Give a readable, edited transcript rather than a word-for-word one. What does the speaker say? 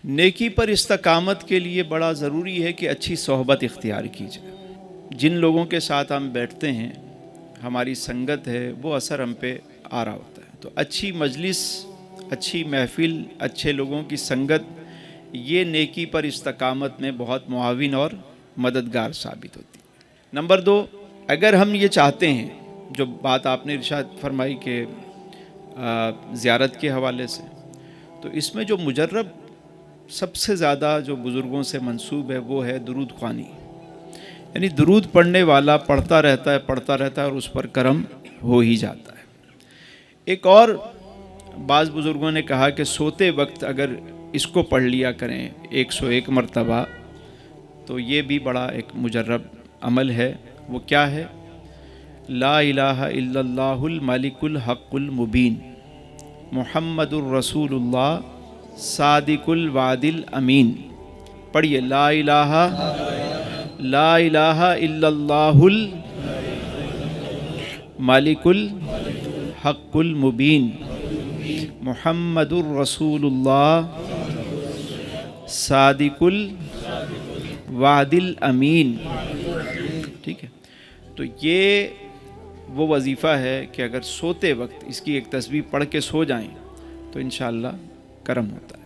نیکی پر استقامت کے لیے بڑا ضروری ہے کہ اچھی صحبت اختیار کی جائے. جن لوگوں کے ساتھ ہم بیٹھتے ہیں، ہماری سنگت ہے، وہ اثر ہم پہ آ رہا ہوتا ہے. تو اچھی مجلس، اچھی محفل، اچھے لوگوں کی سنگت، یہ نیکی پر استقامت میں بہت معاون اور مددگار ثابت ہوتی ہے. نمبر 2، اگر ہم یہ چاہتے ہیں، جو بات آپ نے ارشاد فرمائی کہ زیارت کے حوالے سے، تو اس میں جو مجرب سب سے زیادہ جو بزرگوں سے منسوب ہے وہ ہے درود خوانی. یعنی درود پڑھنے والا پڑھتا رہتا ہے اور اس پر کرم ہو ہی جاتا ہے. ایک اور بعض بزرگوں نے کہا کہ سوتے وقت اگر اس کو پڑھ لیا کریں 101 مرتبہ، تو یہ بھی بڑا ایک مجرب عمل ہے. وہ کیا ہے؟ لا الہ الا اللہ الملک الحق المبین محمد الرسول اللہ صادق الوعد الامین. پڑھیے، لا الہ الا اللہ الملک الحق المبین محمد الرسول اللہ صادق الوعد الامین. ٹھیک ہے، تو یہ وہ وظیفہ ہے کہ اگر سوتے وقت اس کی ایک تسبیح پڑھ کے سو جائیں تو انشاءاللہ کرم ہوتا ہے.